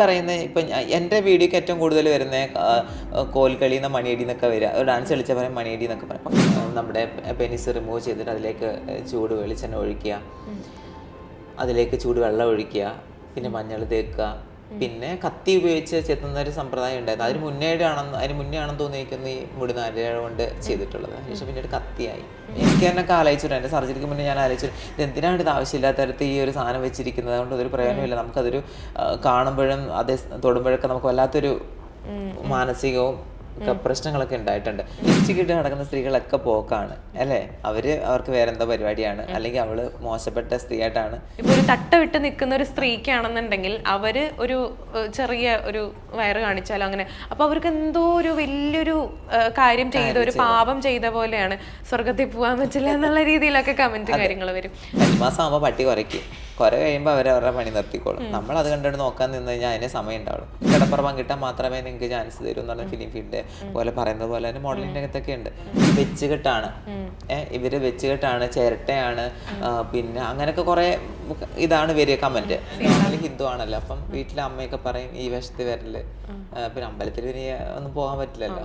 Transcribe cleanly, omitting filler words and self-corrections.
പറയുന്ന ഇപ്പം എൻ്റെ വീഡിയോക്ക് ഏറ്റവും കൂടുതൽ വരുന്ന കോൽക്കളി എന്ന മണിയടി എന്നൊക്കെ വരിക, ഒരു ഡാൻസ് കളിച്ചാൽ പറയും മണിയടി എന്നൊക്കെ പറയും. അപ്പം നമ്മുടെ പെനിസ് റിമൂവ് ചെയ്തിട്ട് അതിലേക്ക് ചൂട് വെളിച്ചെണ്ണ ഒഴിക്കുക, അതിലേക്ക് ചൂട് വെള്ളം ഒഴിക്കുക, പിന്നെ മഞ്ഞൾ തേക്കുക, പിന്നെ കത്തി ഉപയോഗിച്ച് ചെത്തുന്ന ഒരു സമ്പ്രദായം ഉണ്ടായിരുന്നു. അതിന് മുന്നേ ആണെന്ന് തോന്നിയിരിക്കുന്ന ഈ മുടിനാര കൊണ്ട് ചെയ്തിട്ടുള്ളത്. അതിനുശേഷം പിന്നീട് കത്തിയായി. എനിക്ക് തന്നെ ആലോചിച്ചിട്ടുണ്ട്, എൻ്റെ സർജറിക്ക് മുന്നേ ഞാൻ ആലോചിച്ചു ഇത് എന്തിനാണ് ഇത് ആവശ്യമില്ലാത്ത തരത്തിൽ ഈ ഒരു സാധനം വെച്ചിരിക്കുന്നത്, അതുകൊണ്ട് അതൊരു പ്രയോജനമില്ല. നമുക്കതൊരു കാണുമ്പോഴും അതേ തൊടുമ്പോഴൊക്കെ നമുക്ക് വല്ലാത്തൊരു മാനസികവും പ്രശ്നങ്ങളൊക്കെ ഉണ്ടായിട്ടുണ്ട്. ലിപ്സ്റ്റിക്കിട്ട് നടക്കുന്ന സ്ത്രീകളൊക്കെ പോക്കാണ് അല്ലേ, അവർക്ക് വേറെ എന്തോ പരിപാടിയാണ്, അല്ലെങ്കിൽ അവള് മോശപ്പെട്ട സ്ത്രീയായിട്ടാണ്. ഇപ്പൊ ഒരു തട്ട വിട്ട് നിൽക്കുന്ന ഒരു സ്ത്രീക്കാണെന്നുണ്ടെങ്കിൽ അവര് ഒരു ചെറിയ ഒരു വയറ് കാണിച്ചാലോ അങ്ങനെ, അപ്പൊ അവർക്ക് എന്തോ ഒരു വലിയൊരു കാര്യം ചെയ്ത, ഒരു പാപം ചെയ്ത പോലെയാണ്, സ്വർഗത്തിൽ പോകാൻ പറ്റില്ല എന്നുള്ള രീതിയിലൊക്കെ കമന്റ് കാര്യങ്ങൾ വരും. 5 മാസം ആകുമ്പോൾ പട്ടി കുറയ്ക്കും, കുറെ കഴിയുമ്പോൾ അവരവരുടെ പണി നിർത്തിക്കോളും. നമ്മൾ അത് കണ്ടിട്ട് നോക്കാൻ നിന്ന് കഴിഞ്ഞാൽ അതിന് സമയം ഉണ്ടാവുള്ളൂ. കിടപ്പുറം കിട്ടാൻ മാത്രമേ നിങ്ങൾക്ക് ചാൻസ് തരൂ എന്ന് പറഞ്ഞാൽ ഫിലിം ഫീൽഡ് പോലെ പറയുന്നത് പോലെ തന്നെ മോഡലിംഗ് രംഗത്തൊക്കെ ഉണ്ട്. വെച്ചുകെട്ടാണ്, ഇവര് വെച്ചുകെട്ടാണ്, ചിരട്ടയാണ്, പിന്നെ അങ്ങനെയൊക്കെ കുറെ ഇതാണ് വരിക കമന്റ്. ഹിന്ദു ആണല്ലോ, അപ്പം വീട്ടിലെ അമ്മയൊക്കെ പറയും ഈ വേഷത്തിൽ വരല്, പിന്നെ അമ്പലത്തിൽ ഒന്നും പോകാൻ പറ്റില്ലല്ലോ.